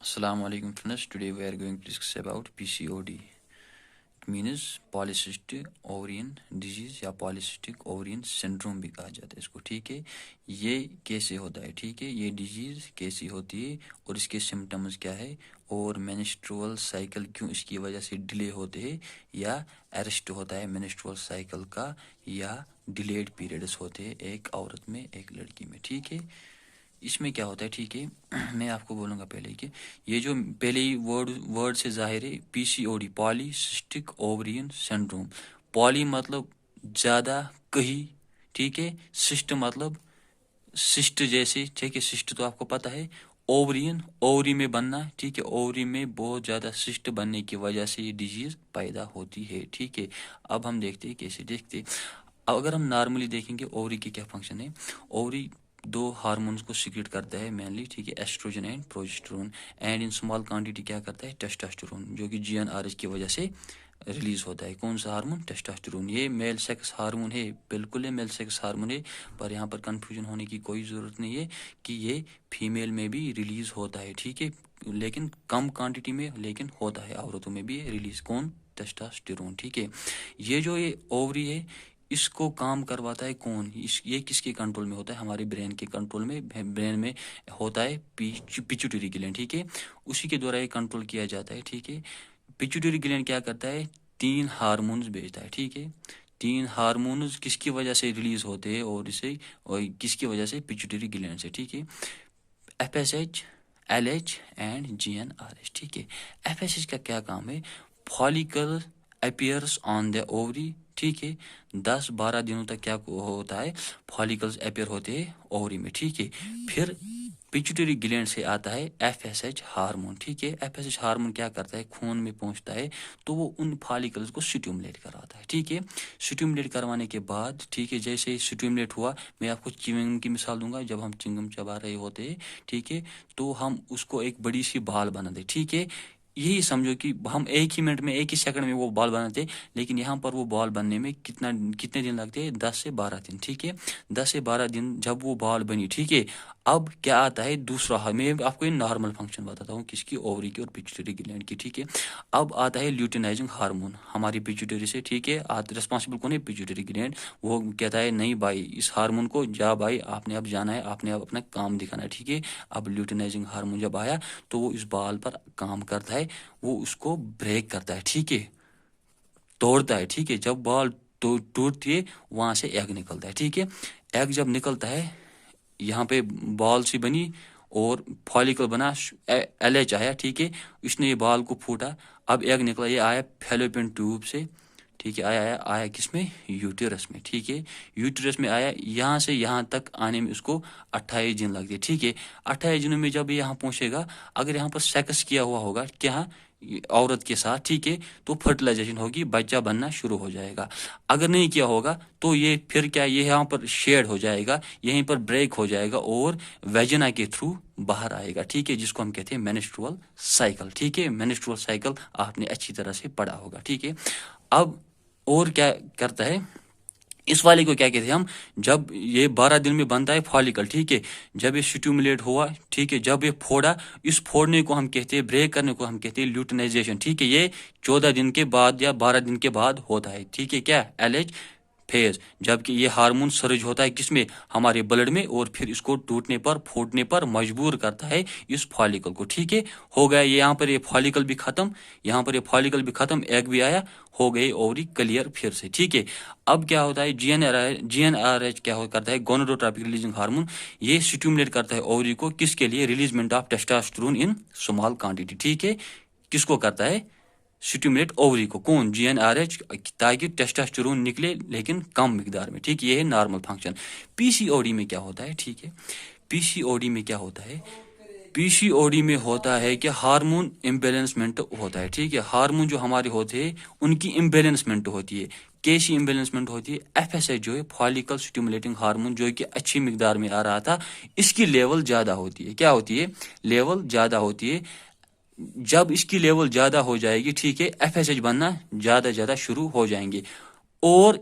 Assalamu alaikum friends. Today we are going to discuss about PCOD. It means polycystic ovarian disease या polycystic ovarian syndrome भी कहा जाता है इसको. ठीक है, ये कैसे होता है, ठीक है, ये डिजीज़ कैसी होती है और इसके सिम्टम्स क्या है और मेंस्ट्रुअल साइकिल क्यों इसकी वजह से डिले होते हैं या अरेस्ट होता है मेंस्ट्रुअल साइकिल का या डिलेड पीरियड्स होते हैं एक औरत में एक लड़की में. ठीक है, इसमें क्या होता है, ठीक है, मैं आपको बोलूँगा पहले कि ये जो पहले ही वर्ड से जाहिर है PCOD polycystic ovarian syndrome. Poly मतलब ज़्यादा, कहीं, ठीक है, सिस्ट मतलब सिस्ट जैसे, ठीक है, सिस्ट तो आपको पता है, ओवरियन ओवरी में बनना, ठीक है, ओवरी में बहुत ज़्यादा सिस्ट बनने की वजह से ये डिजीज़ पैदा होती है. ठीक है, अब हम देखते हैं कैसे. देखते अगर हम नॉर्मली देखेंगे ओवरी के क्या फंक्शन है. ओवरी दो हार्मोन्स को सीक्रेट करता है मेनली, ठीक है, oestrogen and progesterone, and in small quantity क्या करता है टेस्टोस्टेरोन, जो कि जीएनआरएच की वजह से रिलीज होता है. कौन सा हार्मोन, टेस्टोस्टेरोन. ये मेल सेक्स हार्मोन है, बिल्कुल ये मेल सेक्स हार्मोन है, पर यहाँ पर कंफ्यूजन होने की कोई ज़रूरत नहीं है कि ये फीमेल में भी रिलीज होता है. ठीक है, लेकिन कम क्वांटिटी में, लेकिन होता है औरतों में भी रिलीज. कौन, टेस्टोस्टेरोन. ठीक है, ये जो ये ओवरी है इसको काम करवाता है कौन, ये किसके कंट्रोल में होता है, हमारे ब्रेन के कंट्रोल में. ब्रेन में होता है पिट्यूटरी ग्लैंड. ठीक है, उसी के द्वारा ये कंट्रोल किया जाता है. ठीक है, पिट्यूटरी ग्लैंड क्या करता है, 3 हार्मोन्स भेजता है. ठीक है, 3 हार्मोन्स किसकी वजह से रिलीज होते हैं और इसे और किसकी वजह से, पिट्यूटरी ग्लैंड से. ठीक है, FSH, LH एंड GnRH. ठीक है, FSH का क्या काम है, follicle appears on the ovary. ठीक है, 10-12 दिनों तक क्या होता है, फॉलिकल्स अपीयर होते हैं ओवरी में. ठीक है, फिर पिट्यूटरी ग्लैंड से आता है FSH हार्मोन. ठीक है, FSH हार्मोन क्या करता है, खून में पहुंचता है तो वो उन फॉलिकल्स को स्टिमुलेट करवाता है. ठीक है, स्टिमुलेट करवाने के बाद, ठीक है, जैसे ही स्टिमुलेट हुआ, मैं आपको च्युइंगम की मिसाल दूंगा. जब हम च्युइंगम चबा रहे होते हैं, ठीक है, तो हम उसको एक बड़ी सी बाल बना दे. ठीक है, यही समझो कि हम एक ही मिनट में, एक ही सेकंड में वो बॉल बनाते, लेकिन यहाँ पर वो बॉल बनने में कितने दिन लगते हैं, 10 से 12 दिन. ठीक है, 10 से 12 दिन जब वो बॉल बनी. ठीक है, अब क्या आता है दूसरा, मैं आपको ये नॉर्मल फंक्शन बताता हूँ किसकी, ओवरी की और पिट्यूटरी ग्लैंड की. ठीक है, अब आता है ल्यूटिनाइजिंग हार्मोन हमारी पिट्यूटरी से. ठीक है, रिस्पॉन्सिबल कौन है, पिट्यूटरी ग्लैंड. वो कहता है नहीं भाई, इस हार्मोन को जा भाई, आपने अब जाना है, आपने अब अपना काम दिखाना है. ठीक है, अब ल्यूटिनाइजिंग हार्मोन जब आया तो वो इस बॉल पर काम करता है, वो उसको ब्रेक करता है. ठीक है, तोड़ता है. ठीक है, जब बॉल टूटती है वहां से एग निकलता है. ठीक है, एग जब निकलता है, यहाँ पे बॉल सी बनी और फॉलिकल बना, LH आया. ठीक है, इसने ये बॉल को फूटा, अब एग निकला, ये आया फैलोपियन ट्यूब से. ठीक है, आया किसमें, यूटेरस में. ठीक है, यूटेरस में आया, यहाँ से यहाँ तक आने में उसको 28 दिन लगते हैं. ठीक है, 28 दिनों में जब ये यहाँ पहुंचेगा, अगर यहाँ पर सेक्स किया हुआ होगा क्या, औरत के साथ, ठीक है, तो फर्टिलाइजेशन होगी, बच्चा बनना शुरू हो जाएगा. अगर नहीं किया होगा तो ये फिर क्या, ये यहाँ पर शेड हो जाएगा, यहीं पर ब्रेक हो जाएगा और वेजिना के थ्रू बाहर आएगा. ठीक है, जिसको हम कहते हैं मेंस्ट्रुअल साइकिल. ठीक है, मेंस्ट्रुअल साइकिल आपने अच्छी तरह से पढ़ा होगा. ठीक है, अब और क्या करता है, इस वाले को क्या कहते हैं हम, जब ये 12 दिन में बनता है फॉलिकल. ठीक है, जब ये स्टिमुलेट हुआ, ठीक है, जब ये फोड़ा, इस फोड़ने को हम कहते हैं, ब्रेक करने को हम कहते हैं ल्यूटिनाइजेशन. ठीक है, ये 14 दिन के बाद या 12 दिन के बाद होता है. ठीक है, क्या, LH फेज, जबकि ये हार्मोन सर्ज होता है किसमें, हमारे ब्लड में, और फिर इसको टूटने पर, फूटने पर मजबूर करता है इस फॉलिकल को. ठीक है, हो गया ये, यहाँ पर ये फॉलिकल भी खत्म, यहाँ पर ये फॉलिकल भी खत्म, एग भी आया, हो गई ओवरी क्लियर फिर से. ठीक है, अब क्या होता है, GnRH क्या करता है, गोनाडोट्रोपिक रिलीजिंग हार्मोन, ये स्टिमुलेट करता है ओवरी को, किसके लिए, releasement of testosterone in small quantity. ठीक है, किसको करता है, स्टिमुलेट ओवरी को, कौन, GnRH, ताकि टेस्टोस्टेरोन निकले लेकिन कम मिकदार में. ठीक, ये है नॉर्मल फंक्शन. PCOD में क्या होता है, ठीक है, PCOD में क्या होता है, PCOD में होता है कि हार्मोन इम्बेलेंसमेंट होता है. ठीक है, हार्मोन जो हमारे होते हैं उनकी इम्बेलेंसमेंट होती है. कैसी इम्बेलेंसमेंट होती है, FSH जो है फॉलिकल स्टिमुलेटिंग हार्मोन, जो कि अच्छी मिकदार में आ रहा था, इसकी लेवल ज़्यादा होती है. क्या होती है, लेवल ज़्यादा होती है. जब इसकी लेवल ज़्यादा हो जाएगी, ठीक है, FSH बनना ज़्यादा शुरू हो जाएंगे, और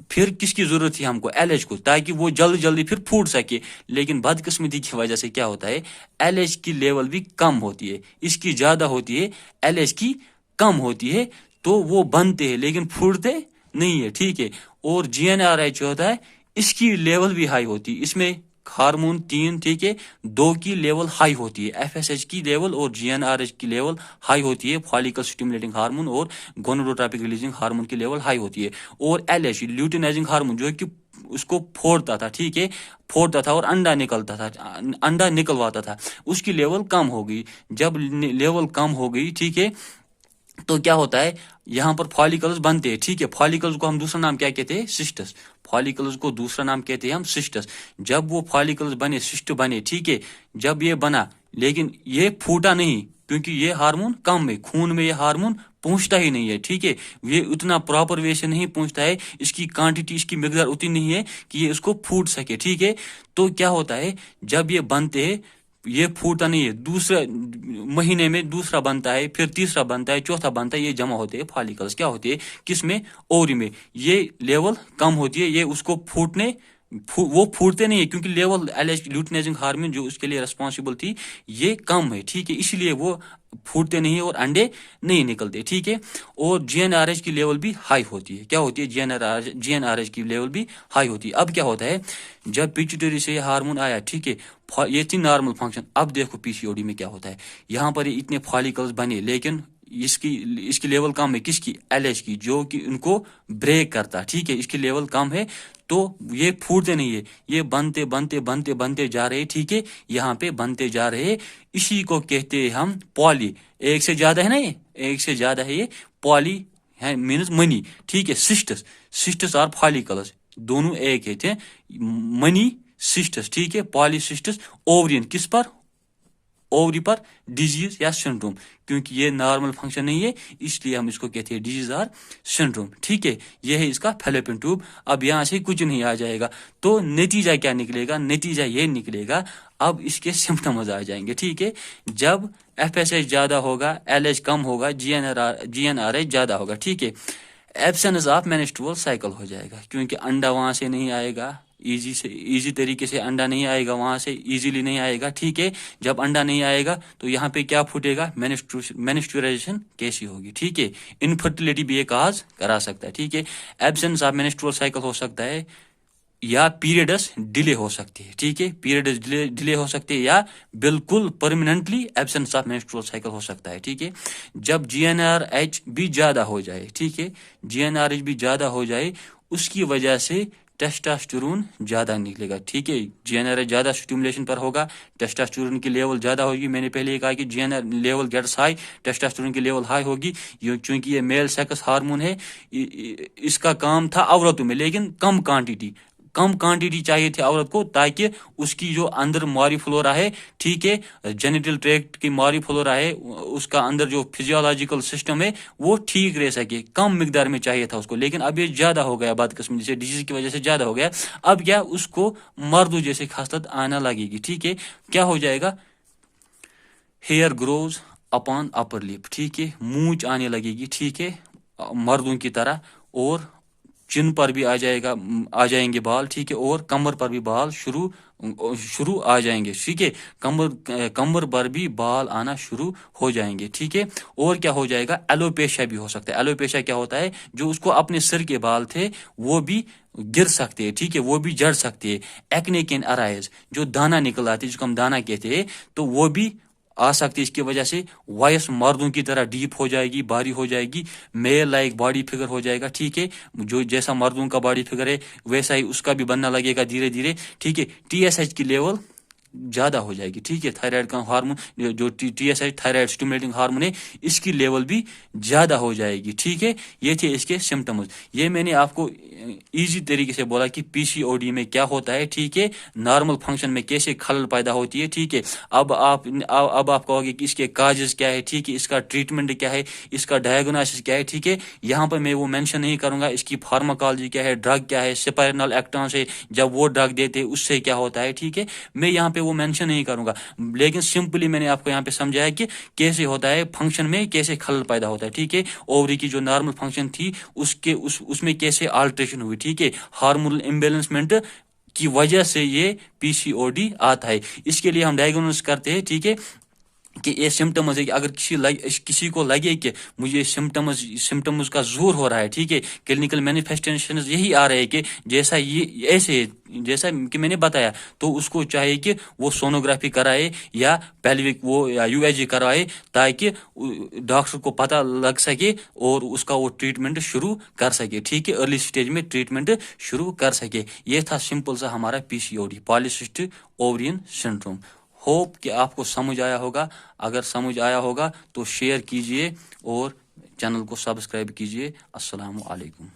پھر کس کی ضرورت تھی ہم کو LH کو, تاکہ وہ جلدی جلدی پھر پھوٹ سکے. لیکن بدقسمتی کی وجہ سے کیا ہوتا ہے, LH کی لیول بھی کم ہوتی ہے, اس کی زیادہ ہوتی ہے, LH کی کم ہوتی ہے, تو وہ بنتے ہیں لیکن پھوٹتے نہیں ہے. ٹھیک ہے. اور GnRH ہوتا ہے, اس کی لیول بھی ہائی ہوتی ہے, اس میں ہارمون 3, ٹھیک ہے, 2 کی لیول ہائی ہوتی ہے, FSH کی لیول اور GnRH کی لیول ہائی ہوتی ہے, فالیکل سٹیمولیٹنگ ہارمون اور گوناڈوٹروپک ریلیزنگ ہارمون کی لیول ہائی ہوتی ہے. اور LH لیوٹینائزنگ ہارمون جو کہ اس کو پھوڑتا تھا, ٹھیک ہے, پھوڑتا تھا اور انڈا نکلتا تھا, انڈا نکلواتا تھا, اس کی لیول کم ہو گئی. جب لیول کم ہو گئی, ٹھیک ہے, تو کیا ہوتا ہے, یہاں پر فالیکلز بنتے ہیں. ٹھیک ہے, فالیکلز کو ہم دوسرا نام کیا کہتے ہیں, سسٹس. فالیکلز کو دوسرا نام کہتے ہیں ہم سسٹس. جب وہ فالیکلز بنے, سسٹ بنے, ٹھیک ہے, جب یہ بنا لیکن یہ پھوٹا نہیں, کیونکہ یہ ہارمون کم ہے, خون میں یہ ہارمون پہنچتا ہی نہیں ہے. ٹھیک ہے, یہ اتنا پراپر وے سے نہیں پہنچتا ہے, اس کی کوانٹٹی, اس کی مقدار اتنی نہیں ہے کہ یہ اس کو پھوٹ سکے. ٹھیک ہے, تو کیا ہوتا ہے, جب یہ بنتے ہیں, یہ پھوٹا نہیں ہے, دوسرے مہینے میں دوسرا بنتا ہے, پھر تیسرا بنتا ہے, چوتھا بنتا ہے, یہ جمع ہوتے ہیں فالیکلز. کیا ہوتے ہیں, کس میں, اوری میں. یہ لیول کم ہوتی ہے, یہ اس کو پھوٹنے, وہ پھوٹتے نہیں ہے کیونکہ لیول LH لیوٹینائزنگ ہارمون جو اس کے لیے ریسپانسبل تھی یہ کم ہے. ٹھیک ہے, اس لیے وہ پھوٹتے نہیں اور انڈے نہیں نکلتے. ٹھیک ہے, اور GnRH کی لیول بھی ہائی ہوتی ہے. کیا ہوتی ہے, GnRH کی لیول بھی ہائی ہوتی ہے. اب کیا ہوتا ہے, جب پیچوٹری سے یہ ہارمون آیا, ٹھیک ہے, یہ تھی نارمل فنکشن. اب دیکھو PCOD میں کیا ہوتا ہے, یہاں پر یہ اتنے فالیکلز بنے لیکن اس کی لیول کم ہے, کس کی, LH کی, جو کہ ان کو بریک کرتا. ٹھیک ہے, اس کی لیول کم ہے تو یہ پھوٹتے نہیں ہے, یہ بنتے بنتے بنتے بنتے جا رہے. ٹھیک ہے, یہاں پہ بنتے جا رہے, اسی کو کہتے ہیں ہم پالی. ایک سے زیادہ ہے نا, یہ ایک سے زیادہ ہے, یہ پالی ہے, مینز منی. ٹھیک ہے, سسٹس اور فالیکلز دونوں ایک ہے تھے, منی سسٹس. ٹھیک ہے, پالی سسٹس اوورین کس پر, اووری پر ڈیزیز یا سنڈروم, کیونکہ یہ نارمل فنکشن نہیں ہے اس لیے ہم اس کو کہتے ہیں ڈیزیز اور سنڈروم. ٹھیک ہے, یہ ہے اس کا فیلوپین ٹیوب. اب یہاں سے کچھ نہیں آ جائے گا, تو نتیجہ کیا نکلے گا, نتیجہ یہ نکلے گا, اب اس کے سمپٹمز آ جائیں گے. ٹھیک ہے, جب FSH زیادہ ہوگا, LH کم ہوگا, GnRH زیادہ ہوگا. ٹھیک ہے, ایبسنس آف مینسٹرول سائیکل ہو جائے گا, کیونکہ انڈا وہاں سے نہیں آئے گا, ایزی طریقے سے انڈا نہیں آئے گا, وہاں سے ایزیلی نہیں آئے گا. ٹھیک ہے, جب انڈا نہیں آئے گا تو یہاں پہ کیا پھوٹے گا, مینسٹرائزیشن کیسی ہوگی. ٹھیک ہے, انفرٹیلیٹی بھی یہ کاز کرا سکتا ہے. ٹھیک ہے, ایبسنس آف مینسٹرول سائیکل ہو سکتا ہے, یا پیریڈس ڈیلے ہو سکتی ہے. ٹھیک ہے, پیریڈس ڈیلے ہو سکتے ہیں, یا بالکل permanently absence of menstrual cycle ہو سکتا ہے. ٹھیک ہے, جب GnRH بھی زیادہ ہو جائے, ٹھیک ہے, GnRH بھی زیادہ ہو جائے, اس کی وجہ سے ٹیسٹاسٹرون زیادہ نکلے گا. ٹھیک ہے, GnRH زیادہ سٹیمولیشن پر ہوگا, ٹیسٹاسٹرون کی لیول زیادہ ہوگی. میں نے پہلے یہ کہا کہ GnRH level gets high, testosterone کی لیول ہائی ہوگی, چونکہ یہ میل سیکس ہارمون ہے, اس کا کام تھا عورتوں میں لیکن کم کوانٹٹی چاہیے تھی عورت کو, تاکہ اس کی جو اندر ماری فلورا ہے, ٹھیک ہے, جینیٹل ٹریکٹ کی ماری فلورا ہے, اس کا اندر جو فزیولوجیکل سسٹم ہے وہ ٹھیک رہ سکے. کم مقدار میں چاہیے تھا اس کو, لیکن اب یہ زیادہ ہو گیا, بدقسمتی سے ڈیزیز کی وجہ سے زیادہ ہو گیا. اب کیا, اس کو مردوں جیسے خاصلت آنا لگے گی. ٹھیک ہے, کیا ہو جائے گا, hair grows upon upper lip. ٹھیک ہے, مونچھ آنے لگے گی. ٹھیک ہے, مردوں کی طرح, اور چن پر بھی آ جائیں گے بال. ٹھیک ہے, اور کمر پر بھی بال شروع آ جائیں گے. ٹھیک ہے, کمر پر بھی بال آنا شروع ہو جائیں گے. ٹھیک ہے, اور کیا ہو جائے گا, ایلوپیشیا بھی ہو سکتا ہے. ایلوپیشیا کیا ہوتا ہے, جو اس کو اپنے سر کے بال تھے وہ بھی گر سکتے ہیں. ٹھیک ہے, وہ بھی جڑ سکتے ہیں. ایکنے کین ارائز, جو دانا نکل آتے جس کو ہم دانا کہتے ہیں, تو وہ بھی آ سکتی. اس کی وجہ سے وائس مردوں کی طرح ڈیپ ہو جائے گی, بھاری ہو جائے گی, میل لائک باڈی فگر ہو جائے گا. ٹھیک ہے, جو جیسا مردوں کا باڈی فگر ہے ویسا ہی اس کا بھی بننا لگے گا دھیرے دھیرے. ٹھیک ہے, TSH کی لیول زیادہ ہو جائے گی. ٹھیک ہے, تھائرائڈ کا ہارمون جو TSH تھائرائڈ سٹیمولیٹنگ ہارمون ہے, اس کی لیول بھی زیادہ ہو جائے گی. ٹھیک ہے, یہ تھے اس کے سمٹمز. یہ میں نے آپ کو ایزی طریقے سے بولا کہ PCOD میں کیا ہوتا ہے. ٹھیک ہے, نارمل فنکشن میں کیسے خلل پیدا ہوتی ہے. ٹھیک ہے, اب آپ کہو گے کہ اس کے کاجز کیا ہے. ٹھیک ہے, اس کا ٹریٹمنٹ کیا ہے, اس کا ڈائگنوسس کیا ہے. ٹھیک ہے, یہاں پر میں وہ مینشن نہیں کروں گا. اس کی فارماکالوجی کیا ہے, ڈرگ کیا ہے, سپائرنل ایکٹان سے جب وہ ڈرگ دیتے اس سے کیا ہوتا ہے. ٹھیک ہے, میں یہاں پہ वो मेंशन नहीं करूंगा, लेकिन सिंपली मैंने आपको यहाँ पे समझाया कि कैसे होता है फंक्शन में, कैसे खलल पैदा होता है, ठीक है। ओवरी की जो नॉर्मल फंक्शन थी उसमें कैसे आल्ट्रेशन हुई, ठीक है, हार्मोनल इम्बेलेंसमेंट की वजह से ये पीसीओडी आता है। इसके लिए हम डायग्नोसिस करते हैं, ठीक है, कि ये सिम्टम्स है कि अगर किसी को लगे कि मुझे सिम्टम्स का जोर हो रहा है, ठीक है, क्लिनिकल मैनिफेस्टेशन यही आ रहे हैं कि जैसा ये ऐसे जैसा कि मैंने बताया, तो उसको चाहिए कि वो सोनोग्राफी कराए या पेल्विक वो या यूएजी कराए, ताकि डॉक्टर को पता लग सके और उसका वो ट्रीटमेंट शुरू कर सके, ठीक है, अर्ली स्टेज में ट्रीटमेंट शुरू कर सके। ये था सिंपल सा हमारा PCOD, polycystic ovarian syndrome. Hope कि आपको समझ आया होगा। अगर समझ आया होगा तो शेयर कीजिए और चैनल को सब्सक्राइब कीजिए। अस्सलामु अलैकुम।